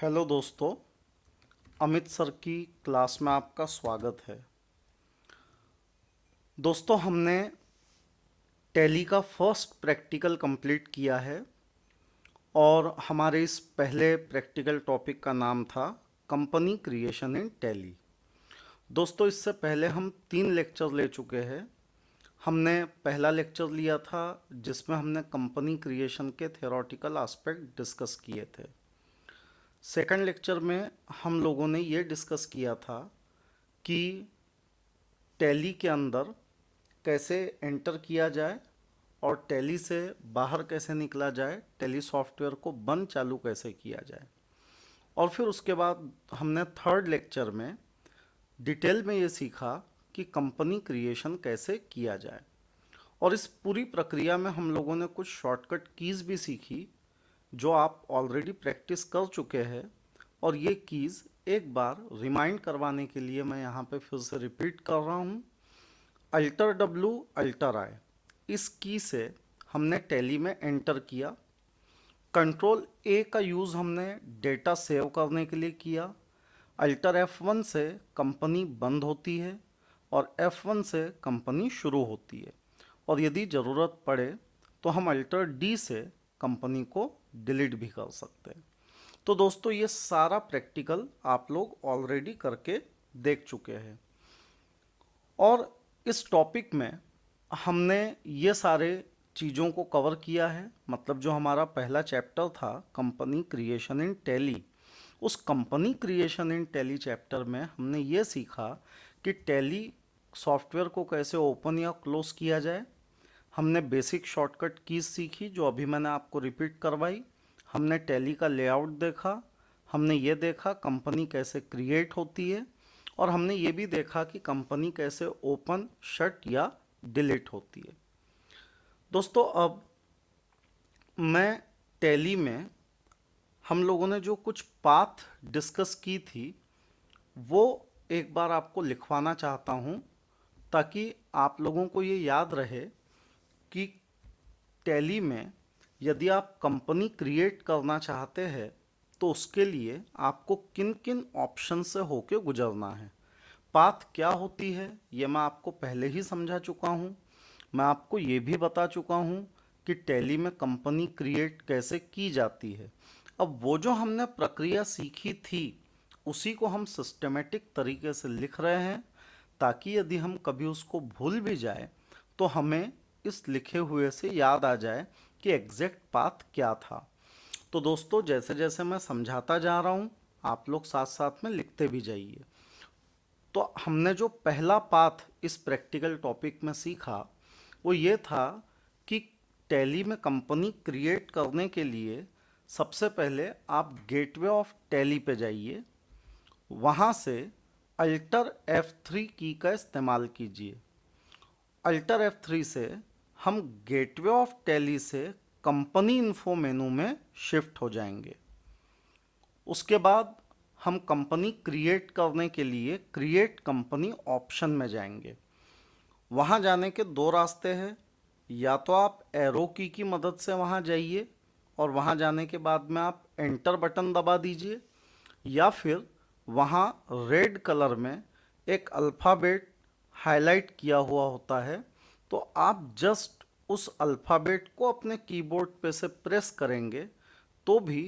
Hello दोस्तों, Amit sir की class में आपका स्वागत है। दोस्तों, हमने टैली का फर्स्ट प्रैक्टिकल कंप्लीट किया है और हमारे इस पहले प्रैक्टिकल टॉपिक का नाम था कंपनी क्रिएशन इन टैली। दोस्तों, इससे पहले हम 3 लेक्चर ले चुके हैं। हमने पहला लेक्चर लिया था जिसमें हमने कंपनी क्रिएशन के थ्योरेटिकल एस्पेक्ट डिस्कस किए थे। सेकंड लेक्चर में हम लोगों ने ये डिस्कस किया था कि टैली के अंदर कैसे एंटर किया जाए और टैली से बाहर कैसे निकला जाए, टैली सॉफ्टवेयर को बंद चालू कैसे किया जाए। और फिर उसके बाद हमने थर्ड लेक्चर में डिटेल में ये सीखा कि कंपनी क्रिएशन कैसे किया जाए। और इस पूरी प्रक्रिया में हम लोगों ने कुछ शॉर्टकट कीज़ भी सीखी जो आप ऑलरेडी प्रैक्टिस कर चुके हैं, और ये कीज़ एक बार रिमाइंड करवाने के लिए मैं यहाँ पे फिर से रिपीट कर रहा हूँ। अल्टर W अल्टर I, इस की से हमने टैली में एंटर किया। कंट्रोल A का यूज़ हमने डेटा सेव करने के लिए किया। अल्टर F1 से कंपनी बंद होती है और F1 से कंपनी शुरू होती है, और यदि ज़रूरत पड़े तो हम अल्टर D से कंपनी को डिलीट भी कर सकते हैं। तो दोस्तों, ये सारा प्रैक्टिकल आप लोग ऑलरेडी करके देख चुके हैं, और इस टॉपिक में हमने ये सारे चीज़ों को कवर किया है। मतलब जो हमारा पहला चैप्टर था कंपनी क्रिएशन इन टैली, उस कंपनी क्रिएशन इन टैली चैप्टर में हमने ये सीखा कि टैली सॉफ्टवेयर को कैसे ओपन या क्लोज किया जाए। हमने बेसिक शॉर्टकट कीज सीखी जो अभी मैंने आपको रिपीट करवाई। हमने टैली का लेआउट देखा। हमने ये देखा कंपनी कैसे क्रिएट होती है, और हमने ये भी देखा कि कंपनी कैसे ओपन, शट या डिलीट होती है। दोस्तों, अब मैं टैली में हम लोगों ने जो कुछ पाथ डिस्कस की थी वो एक बार आपको लिखवाना चाहता हूँ, ताकि आप लोगों को ये याद रहे कि टैली में यदि आप कंपनी क्रिएट करना चाहते हैं तो उसके लिए आपको किन किन ऑप्शन से होके गुजरना है। पाथ क्या होती है ये मैं आपको पहले ही समझा चुका हूँ। मैं आपको ये भी बता चुका हूँ कि टैली में कंपनी क्रिएट कैसे की जाती है। अब वो जो हमने प्रक्रिया सीखी थी उसी को हम सिस्टमेटिक तरीके से लिख रहे हैं, ताकि यदि हम कभी उसको भूल भी जाए तो हमें इस लिखे हुए से याद आ जाए कि एग्जैक्ट पाथ क्या था। तो दोस्तों, जैसे जैसे मैं समझाता जा रहा हूँ आप लोग साथ साथ में लिखते भी जाइए। तो हमने जो पहला पाथ इस प्रैक्टिकल टॉपिक में सीखा वो ये था कि टैली में कंपनी क्रिएट करने के लिए सबसे पहले आप गेटवे ऑफ टैली पे जाइए। वहाँ से अल्टर F3 की का इस्तेमाल कीजिए। अल्टर F3 से हम गेटवे ऑफ टैली से कंपनी इन्फो मेनू में शिफ्ट हो जाएंगे। उसके बाद हम कंपनी क्रिएट करने के लिए क्रिएट कंपनी ऑप्शन में जाएंगे। वहाँ जाने के 2 रास्ते हैं। या तो आप एरो की मदद से वहाँ जाइए और वहाँ जाने के बाद में आप एंटर बटन दबा दीजिए, या फिर वहाँ रेड कलर में एक अल्फ़ाबेट हाईलाइट किया हुआ होता है, तो आप जस्ट उस अल्फ़ाबेट को अपने कीबोर्ड पे से प्रेस करेंगे तो भी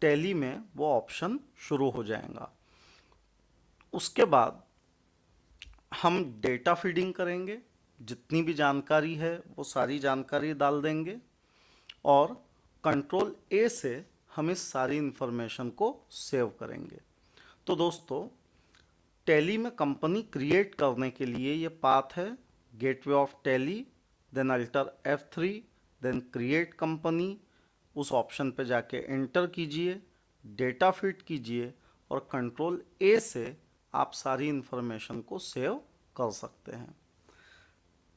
टैली में वो ऑप्शन शुरू हो जाएगा। उसके बाद हम डेटा फीडिंग करेंगे। जितनी भी जानकारी है वो सारी जानकारी डाल देंगे, और कंट्रोल A से हम इस सारी इन्फॉर्मेशन को सेव करेंगे। तो दोस्तों, टैली में कंपनी क्रिएट करने के लिए ये पाथ है: gateway of Tally, then alter F3, then create company. उस ऑप्शन पे जाके एंटर कीजिए, डेटा फिट कीजिए, और कंट्रोल A से आप सारी इन्फॉर्मेशन को सेव कर सकते हैं।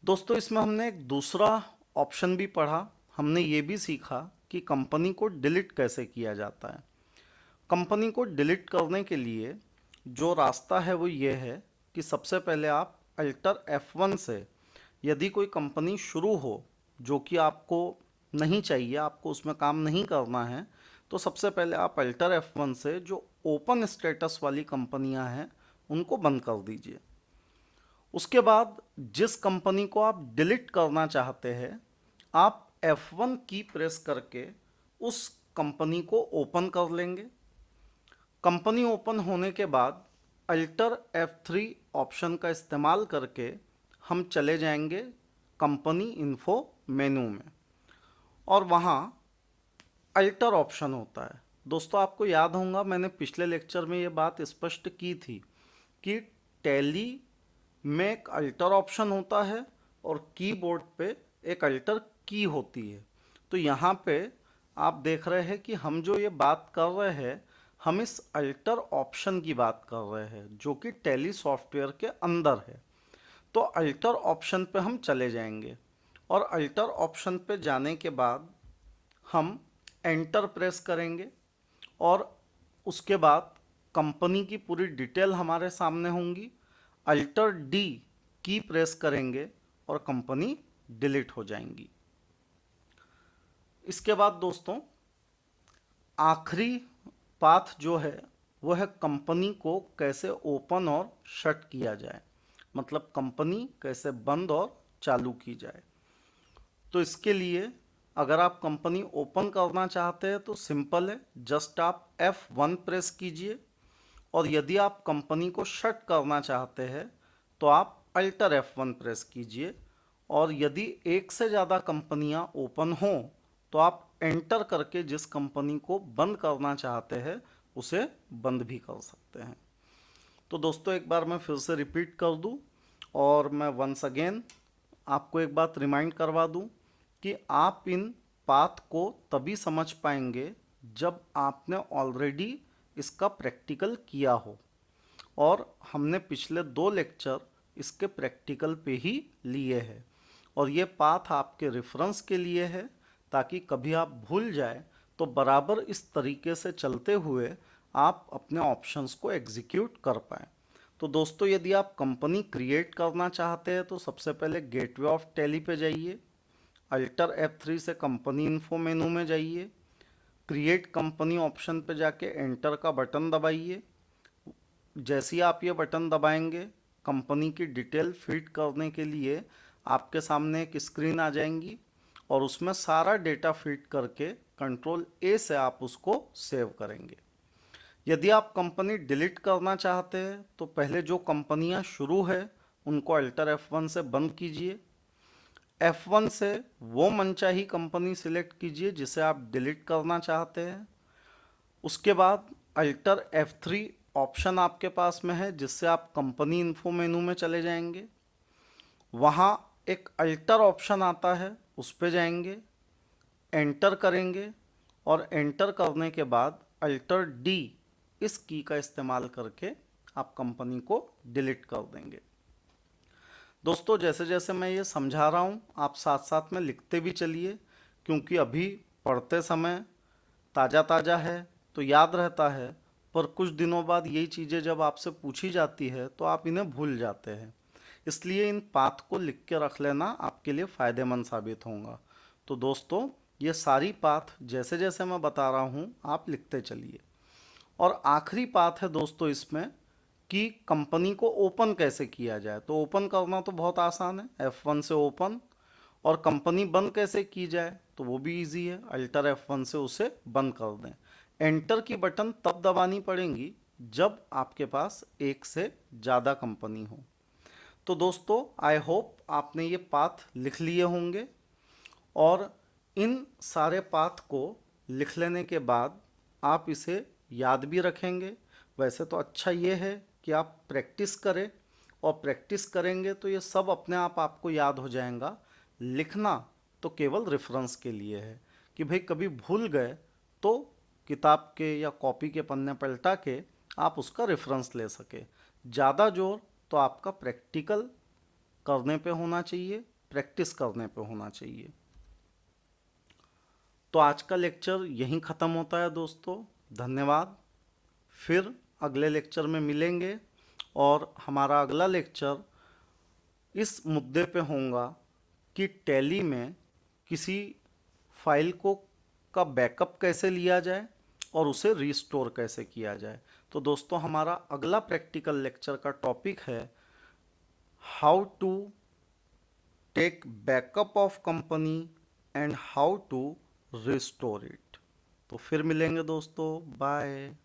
दोस्तों, इसमें हमने एक दूसरा ऑप्शन भी पढ़ा। हमने ये भी सीखा कि कंपनी को डिलीट कैसे किया जाता है। कंपनी को डिलीट करने के लिए जो रास्ता है वो ये है कि सबसे पहले आप अल्टर F1 से यदि कोई कंपनी शुरू हो जो कि आपको नहीं चाहिए, आपको उसमें काम नहीं करना है, तो सबसे पहले आप अल्टर F1 से जो ओपन स्टेटस वाली कंपनियां हैं उनको बंद कर दीजिए। उसके बाद जिस कंपनी को आप डिलीट करना चाहते हैं, आप F1 की प्रेस करके उस कंपनी को ओपन कर लेंगे। कंपनी ओपन होने के बाद अल्टर F3 ऑप्शन का इस्तेमाल करके हम चले जाएंगे कंपनी इन्फो मेनू में, और वहाँ अल्टर ऑप्शन होता है। दोस्तों, आपको याद होगा मैंने पिछले लेक्चर में ये बात स्पष्ट की थी कि टैली में एक अल्टर ऑप्शन होता है और कीबोर्ड पे एक अल्टर की होती है। तो यहाँ पे आप देख रहे हैं कि हम जो ये बात कर रहे हैं, हम इस अल्टर ऑप्शन की बात कर रहे हैं जो कि टैली सॉफ्टवेयर के अंदर है। तो अल्टर ऑप्शन पे हम चले जाएंगे और अल्टर ऑप्शन पे जाने के बाद हम एंटर प्रेस करेंगे और उसके बाद कंपनी की पूरी डिटेल हमारे सामने होंगी। अल्टर डी की प्रेस करेंगे और कंपनी डिलीट हो जाएंगी। इसके बाद दोस्तों आखिरी पाथ जो है वो है कंपनी को कैसे ओपन और शट किया जाए, मतलब कंपनी कैसे बंद और चालू की जाए। तो इसके लिए अगर आप कंपनी ओपन करना चाहते हैं तो सिंपल है, जस्ट आप F1 प्रेस कीजिए, और यदि आप कंपनी को शट करना चाहते हैं तो आप अल्टर F1 प्रेस कीजिए, और यदि एक से ज़्यादा कंपनियां ओपन हों तो आप एंटर करके जिस कंपनी को बंद करना चाहते हैं उसे बंद भी कर सकते हैं। तो दोस्तों एक बार मैं फिर से रिपीट कर दूं और मैं वंस अगेन आपको एक बात रिमाइंड करवा दूं कि आप इन पाथ को तभी समझ पाएंगे जब आपने ऑलरेडी इसका प्रैक्टिकल किया हो, और हमने पिछले 2 लेक्चर इसके प्रैक्टिकल पे ही लिए हैं, और ये पाथ आपके रेफरेंस के लिए है ताकि कभी आप भूल जाए तो बराबर इस तरीके से चलते हुए आप अपने ऑप्शंस को एग्जीक्यूट कर पाएँ। तो दोस्तों यदि आप कंपनी क्रिएट करना चाहते हैं तो सबसे पहले गेटवे ऑफ टैली पे जाइए, अल्टर F3 से कंपनी इन्फो मेनू में जाइए, क्रिएट कंपनी ऑप्शन पे जाके एंटर का बटन दबाइए। जैसे ही आप ये बटन दबाएंगे कंपनी की डिटेल फीड करने के लिए आपके सामने एक स्क्रीन आ जाएंगी, और उसमें सारा डेटा फीड करके कंट्रोल A से आप उसको सेव करेंगे। यदि आप कंपनी डिलीट करना चाहते हैं तो पहले जो कंपनियां शुरू है उनको अल्टर F1 से बंद कीजिए। F1 से वो मनचाही कंपनी सिलेक्ट कीजिए जिसे आप डिलीट करना चाहते हैं। उसके बाद अल्टर F3 ऑप्शन आपके पास में है जिससे आप कंपनी इन्फो मेनू में चले जाएंगे। वहाँ एक अल्टर ऑप्शन आता है, उस पर जाएंगे, एंटर करेंगे, और एंटर करने के बाद अल्टर डी इस की का इस्तेमाल करके आप कंपनी को डिलीट कर देंगे। दोस्तों जैसे जैसे मैं ये समझा रहा हूँ आप साथ साथ में लिखते भी चलिए, क्योंकि अभी पढ़ते समय ताज़ा ताज़ा है तो याद रहता है, पर कुछ दिनों बाद यही चीज़ें जब आपसे पूछी जाती है तो आप इन्हें भूल जाते हैं। इसलिए इन पाथ को लिख के रख लेना आपके लिए फ़ायदेमंद साबित होगा। तो दोस्तों ये सारी पाथ जैसे जैसे मैं बता रहा हूँ आप लिखते चलिए। और आखिरी पाथ है दोस्तों इसमें कि कंपनी को ओपन कैसे किया जाए। तो ओपन करना तो बहुत आसान है, F1 से ओपन, और कंपनी बंद कैसे की जाए तो वो भी इजी है, अल्टर F1 से उसे बंद कर दें। एंटर की बटन तब दबानी पड़ेगी जब आपके पास एक से ज़्यादा कंपनी हो। तो दोस्तों आई होप आपने ये पाथ लिख लिए होंगे, और इन सारे पाथ को लिख लेने के बाद आप इसे याद भी रखेंगे। वैसे तो अच्छा ये है कि आप प्रैक्टिस करें, और प्रैक्टिस करेंगे तो ये सब अपने आप आपको याद हो जाएगा। लिखना तो केवल रेफरेंस के लिए है कि भाई कभी भूल गए तो किताब के या कॉपी के पन्ने पलटा के आप उसका रेफरेंस ले सके। ज़्यादा जोर तो आपका प्रैक्टिकल करने पे होना चाहिए, प्रैक्टिस करने पे होना चाहिए। तो आज का लेक्चर यहीं ख़त्म होता है दोस्तों, धन्यवाद। फिर अगले लेक्चर में मिलेंगे, और हमारा अगला लेक्चर इस मुद्दे पे होगा कि टैली में किसी फाइल को का बैकअप कैसे लिया जाए, और उसे रिस्टोर कैसे किया जाए। तो दोस्तों हमारा अगला प्रैक्टिकल लेक्चर का टॉपिक है how to take backup of company and how to restore it. तो फिर मिलेंगे दोस्तों, बाय।